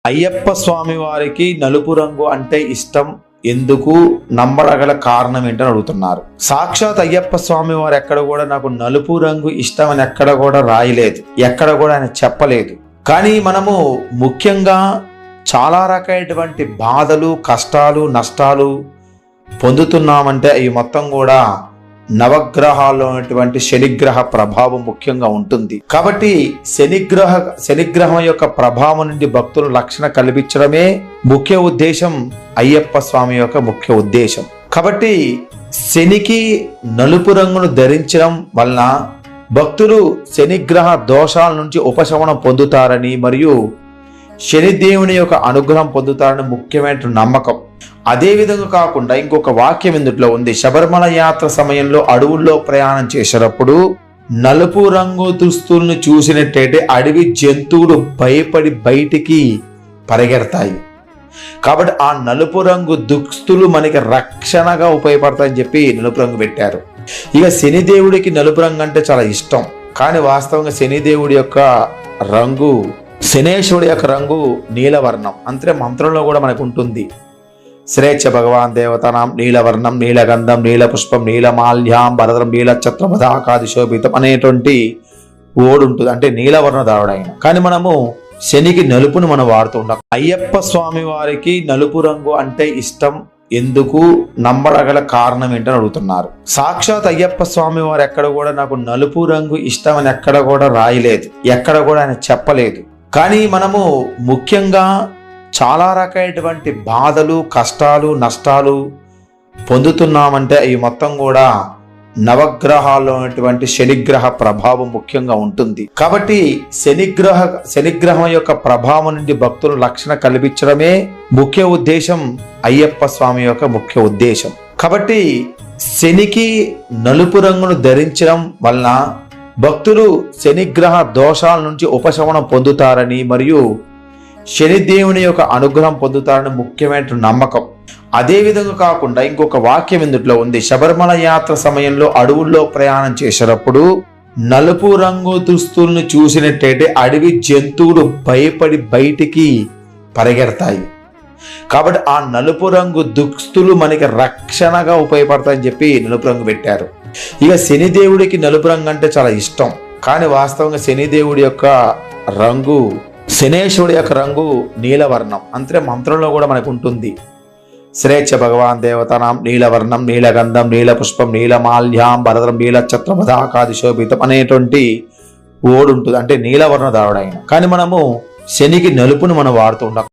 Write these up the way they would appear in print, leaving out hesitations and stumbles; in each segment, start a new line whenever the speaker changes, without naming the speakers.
అయ్యప్ప స్వామి వారికి నలుపు రంగు అంటే ఇష్టం ఎందుకు నమ్మడగల కారణం ఏంటని అడుగుతున్నారు. సాక్షాత్ అయ్యప్ప స్వామి వారు ఎక్కడ కూడా నాకు నలుపు రంగు ఇష్టం అని ఎక్కడ కూడా రాయలేదు, ఎక్కడ కూడా ఆయన చెప్పలేదు. కానీ మనము ముఖ్యంగా చాలా రకమైనటువంటి బాధలు, కష్టాలు, నష్టాలు పొందుతున్నామంటే అవి మొత్తం కూడా నవగ్రహాల్లో ఉన్నటువంటి శనిగ్రహ ప్రభావం ముఖ్యంగా ఉంటుంది. కాబట్టి శనిగ్రహం యొక్క ప్రభావం నుండి భక్తులు రక్షణ కల్పించడమే ముఖ్య ఉద్దేశం, అయ్యప్ప స్వామి యొక్క ముఖ్య ఉద్దేశం. కాబట్టి శనికి నలుపు రంగును ధరించడం వలన భక్తులు శనిగ్రహ దోషాల నుంచి ఉపశమనం పొందుతారని మరియు శనిదేవుని యొక్క అనుగ్రహం పొందుతారని ముఖ్యమైన నమ్మకం. అదే విధంగా కాకుండా ఇంకొక వాక్యం ఇందులో ఉంది. శబరిమల యాత్ర సమయంలో అడవుల్లో ప్రయాణం చేసేటప్పుడు నలుపు రంగు దుస్తులను చూసినట్టయితే అడవి జంతువులు భయపడి బయటికి పరిగెడతాయి. కాబట్టి ఆ నలుపు రంగు దుస్తులు మనకి రక్షణగా ఉపయోగపడతాయని చెప్పి నలుపు రంగు పెట్టారు. ఇక శనిదేవుడికి నలుపు రంగు అంటే చాలా ఇష్టం. కానీ వాస్తవంగా శనిదేవుడి యొక్క రంగు, శనేశ్వరుడి యొక్క రంగు నీలవర్ణం. అంతే మంత్రంలో కూడా మనకు ఉంటుంది. శ్రేచ్ఛ భగవాన్ దేవతానాం నీలవర్ణం నీలగంధం నీలపుష్పం నీలమాల్యాం భరద్రం నీలఛత్రపదాకాది శోభితం అనేటువంటి ఓడు ఉంటుంది. అంటే నీలవర్ణ దారుడు ఆయన. కానీ మనము శనికి నలుపును మనం వాడుతూ ఉంటాం. అయ్యప్ప స్వామి వారికి నలుపు రంగు అంటే ఇష్టం ఎందుకు నమ్మడగల కారణం ఏంటని అడుగుతున్నారు. సాక్షాత్ అయ్యప్ప స్వామి వారు ఎక్కడ కూడా నాకు నలుపు రంగు ఇష్టం అని ఎక్కడ కూడా రాయలేదు, ఎక్కడ కూడా ఆయన చెప్పలేదు. కానీ మనము ముఖ్యంగా చాలా రకమైనటువంటి బాధలు, కష్టాలు, నష్టాలు పొందుతున్నామంటే అవి మొత్తం కూడా నవగ్రహాల్లో ఉన్నటువంటి శనిగ్రహ ప్రభావం ముఖ్యంగా ఉంటుంది. కాబట్టి శనిగ్రహం యొక్క ప్రభావం నుండి భక్తులు రక్షణ కల్పించడమే ముఖ్య ఉద్దేశం, అయ్యప్ప స్వామి యొక్క ముఖ్య ఉద్దేశం. కాబట్టి శనికి నలుపు రంగును ధరించడం వలన భక్తులు శనిగ్రహ దోషాల నుంచి ఉపశమనం పొందుతారని మరియు శనిదేవుని యొక్క అనుగ్రహం పొందుతారని ముఖ్యమైన నమ్మకం. అదే విధంగా కాకుండా ఇంకొక వాక్యం ఇందులో ఉంది. శబరిమల యాత్ర సమయంలో అడవుల్లో ప్రయాణం చేసేటప్పుడు నలుపు రంగు దుస్తులను చూసినట్టయితే అడవి జంతువులు భయపడి బయటికి పరిగెడతాయి. కాబట్టి ఆ నలుపు రంగు దుస్తులు మనకి రక్షణగా ఉపయోగపడతాయని చెప్పి నలుపు రంగు పెట్టారు. ఇక శనిదేవుడికి నలుపు రంగు అంటే చాలా ఇష్టం. కానీ వాస్తవంగా శనిదేవుడి యొక్క రంగు, శనేశ్వరుడి యొక్క రంగు నీలవర్ణం. అంతే మంత్రంలో కూడా మనకు ఉంటుంది. శ్రేచ్ఛ భగవాన్ దేవతానాం నీలవర్ణం నీలగంధం నీలపుష్పం నీలమాల్యాం భరద్రం నీలఛత్రపదాకాది శోభితం అనేటువంటి ఓడు ఉంటుంది. అంటే నీలవర్ణ దారుడు ఆయన. కానీ మనము శనికి నలుపును మనం వాడుతూ ఉంటాం.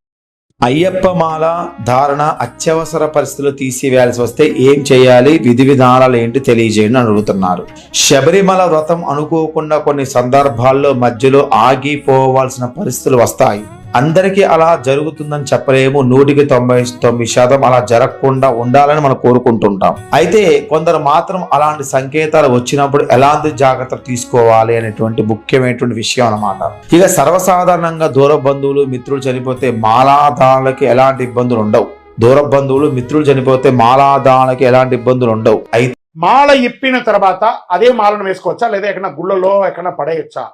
అయ్యప్ప మాల ధారణ అత్యవసర పరిస్థితులు తీసివేయాల్సి వస్తే ఏం చేయాలి, విధి విధానాలు ఏంటి తెలియజేయండి అని అడుగుతున్నారు. శబరిమల వ్రతం అనుకోకుండా కొన్ని సందర్భాల్లో మధ్యలో ఆగిపోవాల్సిన పరిస్థితులు వస్తాయి. అందరికీ అలా జరుగుతుందని చెప్పలేము. 99% అలా జరగకుండా ఉండాలని మనం కోరుకుంటుంటాం. అయితే కొందరు మాత్రం అలాంటి సంకేతాలు వచ్చినప్పుడు ఎలాంటి జాగ్రత్తలు తీసుకోవాలి అనేటువంటి ముఖ్యమైనటువంటి విషయం అన్నమాట. ఇక సర్వసాధారణంగా దూర బంధువులు, మిత్రులు చనిపోతే మాలాధారులకి ఎలాంటి ఇబ్బందులు ఉండవు. దూర బంధువులు, మిత్రులు చనిపోతే మాలాధారులకి ఎలాంటి ఇబ్బందులు ఉండవు. అయితే
మాల ఇప్పిన తర్వాత అదే మాలను వేసుకోవచ్చా, లేదా ఎక్కడన్నా గుళ్ళలో ఎక్కడన్నా పడేయచ్చా?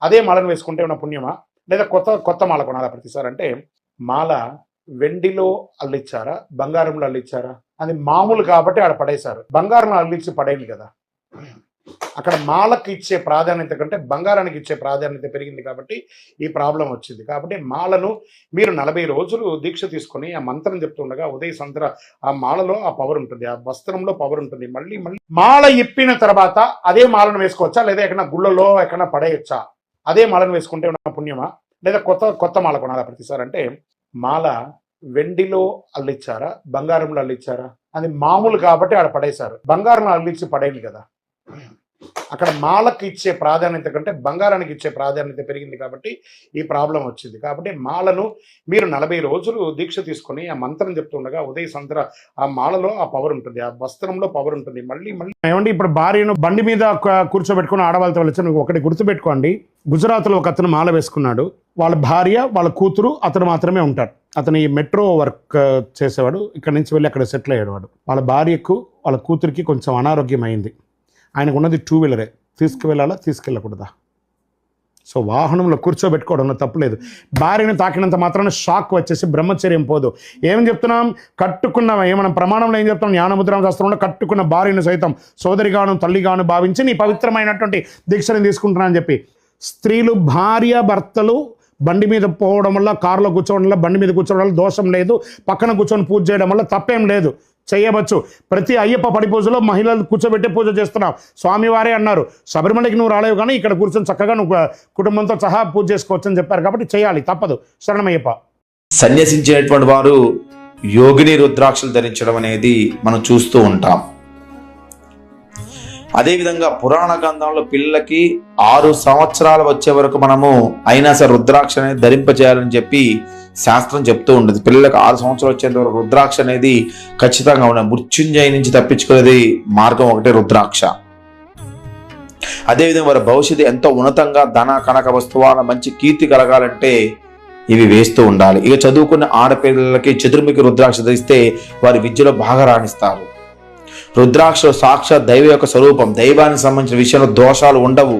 అదే మాలను వేసుకుంటే ఉన్న పుణ్యమా, లేదా కొత్త మాల కొనాలా ప్రతిసారి? అంటే మాల వెండిలో అల్లిచ్చారా, బంగారంలో అల్లిచ్చారా? అది మామూలు కాబట్టి ఆడ పడేశారు. బంగారంలో అల్లిచ్చి పడేయండి కదా. అక్కడ మాలకు ఇచ్చే ప్రాధాన్యత కంటే బంగారానికి ఇచ్చే ప్రాధాన్యత పెరిగింది కాబట్టి ఈ ప్రాబ్లం వచ్చింది. కాబట్టి మాలను మీరు 40 రోజులు దీక్ష తీసుకొని ఆ మంత్రం చెప్తుండగా ఉదయ సంత్ర ఆ మాలలో ఆ పవర్ ఉంటుంది, ఆ వస్త్రంలో పవర్ ఉంటుంది. మళ్ళీ మాల ఇప్పిన తర్వాత అదే మాలను వేసుకోవచ్చా, లేదా ఎక్కడన్నా గుళ్ళలో ఎక్కడన్నా పడేయచ్చా? అదే మాలను వేసుకుంటే ఉన్న పుణ్యమా, లేదా కొత్త మాల కొనాలా ప్రతిసారి? అంటే మాల వెండిలో అల్లిచ్చారా, బంగారంలో అల్లిచ్చారా? అది మామూలు కాబట్టి ఆడ పడేశారు. బంగారంలో అల్లిచ్చి పడేయండి కదా. అక్కడ మాలకు ఇచ్చే ప్రాధాన్యత కంటే బంగారానికి ఇచ్చే ప్రాధాన్యత పెరిగింది కాబట్టి ఈ ప్రాబ్లం వచ్చింది. కాబట్టి మాలను మీరు 40 రోజులు దీక్ష తీసుకొని ఆ మంత్రం చెప్తుండగా ఉదయ సంత్ర ఆ మాలలో ఆ పవర్ ఉంటుంది, ఆ వస్త్రంలో పవర్ ఉంటుంది. మళ్ళీ ఏమండి, ఇప్పుడు భార్యను బండి మీద కూర్చోబెట్టుకుని ఆడవాళ్ళతో వచ్చి ఒకటి గుర్తుపెట్టుకోండి. గుజరాత్లో ఒక అతను మాల వేసుకున్నాడు. వాళ్ళ భార్య, వాళ్ళ కూతురు, అతను మాత్రమే ఉంటారు. అతను ఈ మెట్రో వర్క్ చేసేవాడు. ఇక్కడ నుంచి వెళ్ళి అక్కడ సెటిల్ అయ్యేవాడు. వాళ్ళ భార్యకు, వాళ్ళ కూతురికి కొంచెం అనారోగ్యం అయింది. ఆయనకు ఉన్నది 2 వీలరే. తీసుకువెళ్ళాలా, తీసుకెళ్ళకూడదా? సో వాహనంలో కూర్చోబెట్టుకోవడంలో తప్పులేదు. భార్యను తాకినంత మాత్రాన షాక్ వచ్చేసి బ్రహ్మచర్యం పోదు. ఏమని చెప్తున్నాం? కట్టుకున్న మనం ప్రమాణంలో ఏం చెప్తాం? జ్ఞానముద్ర శాస్త్రంలో కట్టుకున్న భార్యను సైతం సోదరిగాను తల్లిగాను భావించి నీ పవిత్రమైనటువంటి దీక్షను తీసుకుంటున్నా అని చెప్పి. స్త్రీలు భార్య భర్తలు బండి మీద పోవడం వల్ల, కారులో కూర్చోవడం వల్ల, బండి మీద కూర్చోవడం వల్ల దోషం లేదు. పక్కన కూర్చొని పూజ చేయడం వల్ల తప్పేం లేదు, చేయవచ్చు. ప్రతి అయ్యప్ప పడి పూజలో మహిళలు కూర్చోబెట్టి పూజ చేస్తున్నావు. స్వామివారే అన్నారు, శబరిమలకి నువ్వు రాలేవు కానీ ఇక్కడ కూర్చొని చక్కగా నువ్వు కుటుంబంతో సహా పూజ చేసుకోవచ్చు అని చెప్పారు. కాబట్టి చేయాలి, తప్పదు. శరణమయ్యప్ప.
సన్యసించేటువంటి వారు యోగిని రుద్రాక్షలు ధరించడం అనేది మనం చూస్తూ ఉంటాం. అదేవిధంగా పురాణ గ్రంథంలో పిల్లలకి 6 సంవత్సరాలు వచ్చే వరకు మనము అయినా సరే రుద్రాక్ష అనేది ధరింపజేయాలని చెప్పి శాస్త్రం చెప్తూ ఉంటుంది. పిల్లలకు 6 సంవత్సరాలు వచ్చేంత వరకు రుద్రాక్ష అనేది ఖచ్చితంగా ఉండాలి. మృత్యుంజయ నుంచి తప్పించుకునేది మార్గం ఒకటే రుద్రాక్ష. అదేవిధంగా వారి భవిష్యత్తు ఎంతో ఉన్నతంగా ధన కనక వస్తువాల మంచి కీర్తి కలగాలంటే ఇవి వేస్తూ ఉండాలి. ఇక చదువుకున్న ఆడపిల్లలకి చతుర్ముఖి రుద్రాక్ష ధరిస్తే వారి విద్యలో బాగా రాణిస్తారు. రుద్రాక్ష సాక్షాత్ దైవ యొక్క స్వరూపం. దైవానికి సంబంధించిన విషయంలో దోషాలు ఉండవు.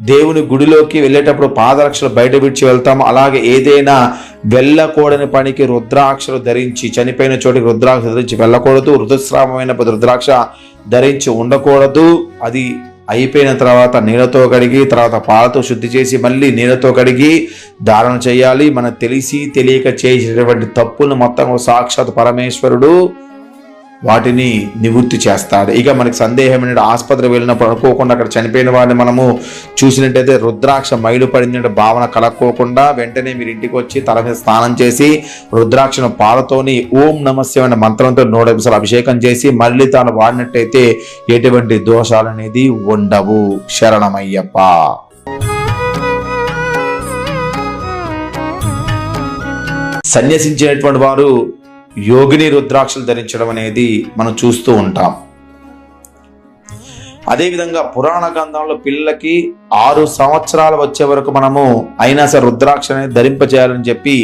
దేవుని గుడిలోకి వెళ్ళేటప్పుడు పాదరక్షలు బయట విడిచి వెళ్తాము. అలాగే ఏదైనా వెళ్ళకూడని పనికి రుద్రాక్షలు ధరించి, చనిపోయిన చోటికి రుద్రాక్ష ధరించి వెళ్ళకూడదు. ఋతుస్రావమైన రుద్రాక్ష ధరించి ఉండకూడదు. అది అయిపోయిన తర్వాత నీళ్ళతో కడిగి, తర్వాత పాలతో శుద్ధి చేసి మళ్ళీ నీళ్ళతో కడిగి ధారణ చేయాలి. మనకు తెలిసి తెలియక చేసేటువంటి తప్పులను మొత్తం సాక్షాత్ పరమేశ్వరుడు వాటిని నివృత్తి చేస్తాడు. ఇక మనకి సందేహం ఏంటంటే ఆసుపత్రి వెళ్ళినప్పుడు అనుకోకుండా అక్కడ చనిపోయిన వాడిని మనము చూసినట్టయితే రుద్రాక్ష మైలు పడిందంటే భావన కలక్కోకుండా వెంటనే మీరు ఇంటికి వచ్చి తల మీద స్నానం చేసి రుద్రాక్షను పాలతోని ఓం నమస్య అనే మంత్రంతో 100 అభిషేకం చేసి మళ్ళీ తాను వాడినట్టయితే ఎటువంటి దోషాలు అనేది ఉండవు. శరణమయ్యప్ప. సన్యసించేటువంటి వారు యోగిని రుద్రాక్షలు ధరించడం అనేది మనం చూస్తూ ఉంటాం. అదేవిధంగా పురాణ గ్రంథంలో పిల్లలకి 6 సంవత్సరాలు వచ్చే వరకు మనము అయినా సరే రుద్రాక్ష అనేది ధరింపజేయాలని చెప్పి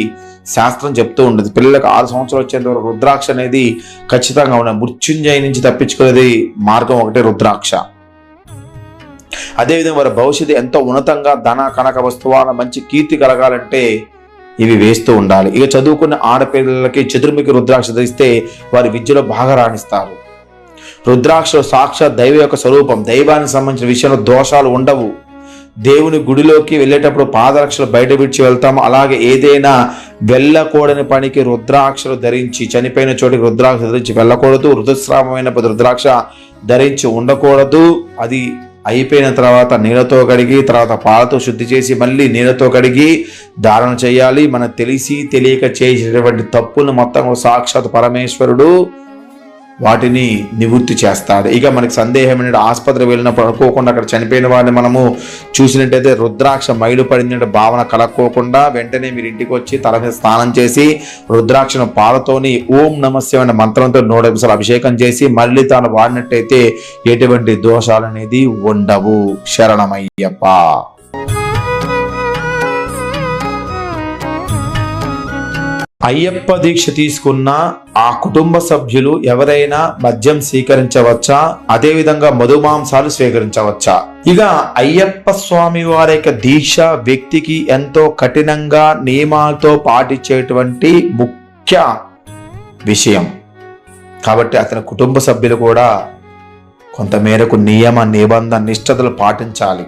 శాస్త్రం చెప్తూ ఉంటుంది. పిల్లలకు 6 సంవత్సరాలు వచ్చేంత వరకు రుద్రాక్ష అనేది ఖచ్చితంగా ఉండాలి. మృత్యుంజయ నుంచి తప్పించుకునేది మార్గం ఒకటే రుద్రాక్ష. అదేవిధంగా వారి భవిష్యత్తు ఎంతో ఉన్నతంగా ధన కనక వస్తువాల మంచి కీర్తి కలగాలంటే ఇవి వేస్తూ ఉండాలి. ఇక చదువుకున్న ఆడపిల్లలకి చతుర్ముఖి రుద్రాక్ష ధరిస్తే వారి విద్యలో బాగా రాణిస్తారు. రుద్రాక్ష సాక్షాత్ దైవ యొక్క స్వరూపం. దైవానికి సంబంధించిన విషయంలో దోషాలు ఉండవు. దేవుని గుడిలోకి వెళ్ళేటప్పుడు పాదరక్షలు బయట విడిచి వెళ్తాము. అలాగే ఏదైనా వెళ్ళకూడని పనికి రుద్రాక్షలు ధరించి, చనిపోయిన చోటికి రుద్రాక్ష ధరించి వెళ్ళకూడదు. ఋతుస్రావమైన రుద్రాక్ష ధరించి ఉండకూడదు. అది అయిపోయిన తర్వాత నీళ్ళతో కడిగి, తర్వాత పాలతో శుద్ధి చేసి మళ్ళీ నీళ్ళతో కడిగి ధారణ చేయాలి. మనకు తెలిసి తెలియక చేసేటువంటి తప్పులను మొత్తం సాక్షాత్ పరమేశ్వరుడు వాటిని నివృత్తి చేస్తాడు. ఇక మనకి సందేహం ఏంటంటే ఆసుపత్రి వెళ్ళినప్పుడు అనుకోకుండా అక్కడ చనిపోయిన వాడిని మనము చూసినట్టయితే రుద్రాక్ష మైలు పడిందంటే భావన కలక్కోకుండా వెంటనే మీరు ఇంటికి వచ్చి తల మీద స్నానం చేసి రుద్రాక్షను పాలతోని ఓం నమస్య అనే మంత్రంతో 100 అభిషేకం చేసి మళ్ళీ తాను వాడినట్టయితే ఎటువంటి దోషాలు అనేది ఉండవు. శరణమయ్యప్ప. అయ్యప్ప దీక్ష తీసుకున్న ఆ కుటుంబ సభ్యులు ఎవరైనా మద్యం స్వీకరించవచ్చా? అదేవిధంగా మధుమాంసాలు స్వీకరించవచ్చా? ఇక అయ్యప్ప స్వామి వారి యొక్క దీక్ష వ్యక్తికి ఎంతో కఠినంగా నియమాలతో పాటించేటువంటి ముఖ్య విషయం. కాబట్టి అతని కుటుంబ సభ్యులు కూడా కొంతమేరకు నియమ నిబంధన నిష్ఠతలు పాటించాలి.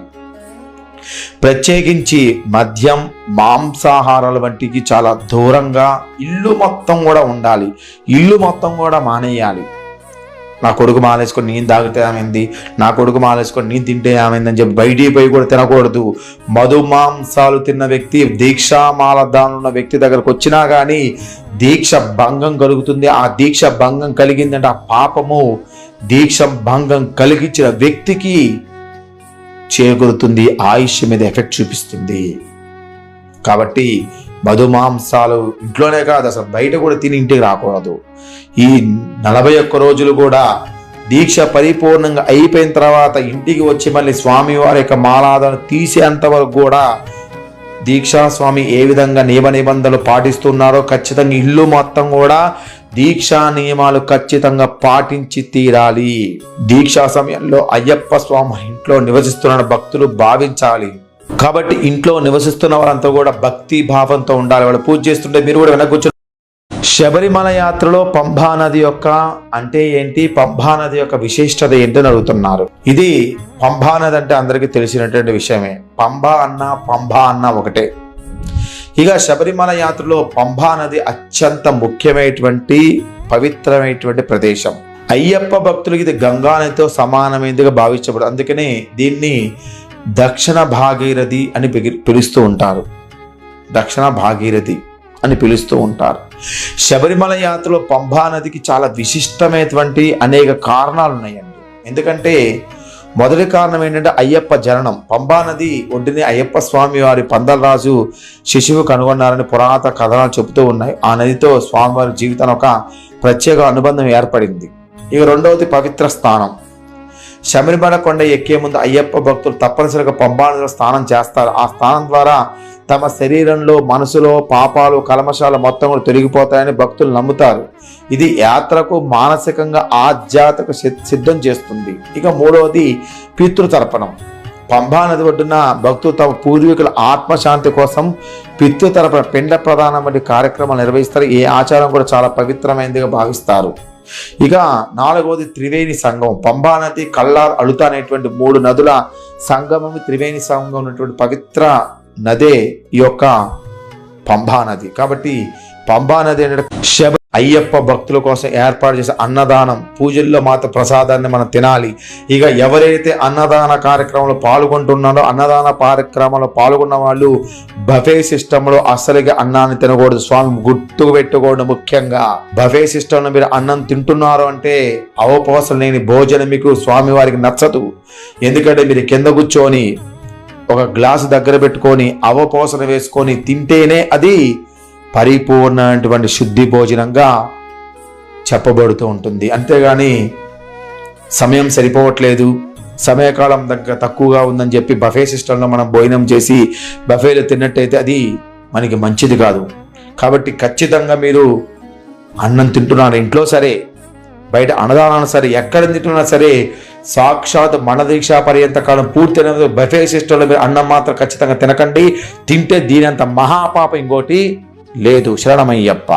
ప్రత్యేకించి మద్యం మాంసాహారాల వంటికి చాలా దూరంగా ఇల్లు మొత్తం కూడా ఉండాలి. ఇల్లు మొత్తం కూడా మానేయాలి. నా కొడుకు మాలేసుకొని నేను తాగితే ఏమైంది, నా కొడుకు మాలేసుకొని నేను తింటే ఏమైంది అని చెప్పి బయటికి పోయి కూడా తినకూడదు. మధుమాంసాలు తిన్న వ్యక్తి దీక్షామాల దాని ఉన్న వ్యక్తి దగ్గరకు వచ్చినా కానీ దీక్ష భంగం కలుగుతుంది. ఆ దీక్ష భంగం కలిగిందంటే ఆ పాపము దీక్ష భంగం కలిగించిన వ్యక్తికి చేకూరుతుంది, ఆయుష్ మీద ఎఫెక్ట్ చూపిస్తుంది. కాబట్టి మధుమాంసాలు ఇంట్లోనే కాదు అసలు బయట కూడా తిని ఇంటికి రాకూడదు. ఈ 41 రోజులు కూడా దీక్ష పరిపూర్ణంగా అయిపోయిన తర్వాత ఇంటికి వచ్చి మళ్ళీ స్వామి వారి యొక్క మాలాదను తీసేంత వరకు కూడా దీక్షా స్వామి ఏ విధంగా నియమ నిబంధనలు పాటిస్తున్నారో ఖచ్చితంగా ఇల్లు మొత్తం కూడా దీక్షా నియమాలు ఖచ్చితంగా పాటించి తీరాలి. దీక్షా సమయంలో అయ్యప్ప స్వామి ఇంట్లో నివసిస్తున్న భక్తులు భావించాలి. కాబట్టి ఇంట్లో నివసిస్తున్న వాళ్ళంతా కూడా భక్తి భావంతో ఉండాలి. వాళ్ళు పూజ చేస్తుంటే మీరు కూడా వెనక కూర్చొని. శబరిమల యాత్రలో పంబా నది యొక్క అంటే ఏంటి, పంబా నది యొక్క విశిష్టత ఏంటని అడుగుతున్నారు. ఇది పంబా నది అంటే అందరికీ తెలిసినటువంటి విషయమే. పంబా అన్న ఒకటే. ఇక శబరిమల యాత్రలో పంబా నది అత్యంత ముఖ్యమైనటువంటి పవిత్రమైనటువంటి ప్రదేశం. అయ్యప్ప భక్తులకి ఇది గంగా నదితో సమానమైనదిగా భావించబడు. అందుకనే దీన్ని దక్షిణ భాగీరథి అని పిలుస్తూ ఉంటారు. దక్షిణ భాగీరథి అని పిలుస్తూ ఉంటారు. శబరిమల యాత్రలో పంబా నదికి చాలా విశిష్టమైనటువంటి అనేక కారణాలు ఉన్నాయండి. ఎందుకంటే మొదటి కారణం ఏంటంటే అయ్యప్ప జననం. పంబా నది ఒడ్డుని అయ్యప్ప స్వామి వారి పందలరాజు శిశువు కనుగొన్నారని పురాతన కథనాలు చెబుతూ ఉన్నాయి. ఆ నదితో స్వామివారి జీవితాన్ని ఒక ప్రత్యేక అనుబంధం ఏర్పడింది. ఇక రెండవది పవిత్ర స్థానం. శబరిమల కొండ ఎక్కే ముందు అయ్యప్ప భక్తులు తప్పనిసరిగా పంబా నదిలో స్నానం చేస్తారు. ఆ స్నానం ద్వారా తమ శరీరంలో మనసులో పాపాలు కల్మషాలు మొత్తం కూడా తొలగిపోతాయని భక్తులు నమ్ముతారు. ఇది యాత్రకు మానసికంగా ఆధ్యాత్మిక సిద్ధం చేస్తుంది. ఇక మూడవది పితృతర్పణం. పంబా నది ఒడ్డున భక్తులు తమ పూర్వీకుల ఆత్మశాంతి కోసం పితృతర్పణ పిండ ప్రదానం వంటి కార్యక్రమాలు నిర్వహిస్తారు. ఈ ఆచారం కూడా చాలా పవిత్రమైనదిగా భావిస్తారు. ఇక నాలుగవది త్రివేణి సంగమం. పంబా నది, కల్లార్, అలుత అనేటువంటి 3 నదుల సంగమం త్రివేణి సంగమం ఉన్నటువంటి పవిత్ర నదే ఈ యొక్క పంబా నది. కాబట్టి పంబా నది అంటే అయ్యప్ప భక్తుల కోసం ఏర్పాటు చేసే అన్నదానం. పూజల్లో మాత్రం ప్రసాదాన్ని మనం తినాలి. ఇక ఎవరైతే అన్నదాన కార్యక్రమంలో పాల్గొంటున్నారో అన్నదాన కార్యక్రమంలో పాల్గొన్న వాళ్ళు బఫే సిస్టంలో అస్సలుగా అన్నాన్ని తినకూడదు. స్వామి గుర్తుకు పెట్టుకోవడం. ముఖ్యంగా బఫే సిస్టంలో మీరు అన్నం తింటున్నారు అంటే అవపోసన లేని భోజనం మీకు స్వామి వారికి నచ్చదు. ఎందుకంటే మీరు కింద కూర్చొని ఒక గ్లాసు దగ్గర పెట్టుకొని అవపోసన వేసుకొని తింటేనే అది పరిపూర్ణమైనటువంటి శుద్ధి భోజనంగా చెప్పబడుతూ ఉంటుంది. అంతేగాని సమయం సరిపోవట్లేదు, సమయకాలం తక్కువగా ఉందని చెప్పి బఫే సిస్టంలో మనం భోజనం చేసి బఫేలో తిన్నట్టయితే అది మనకి మంచిది కాదు. కాబట్టి ఖచ్చితంగా మీరు అన్నం తింటున్నారు ఇంట్లో సరే, బయట అన్నదానాన్ని సరే, ఎక్కడ తింటున్నా సరే, సాక్షాత్ మన దీక్షా పర్యంత కాలం పూర్తి బఫే సిస్టంలో మీరు అన్నం మాత్రం ఖచ్చితంగా తినకండి. తింటే దీనంత మహాపాపం ఇంకోటి లేదు. శరణమయ్యప్ప.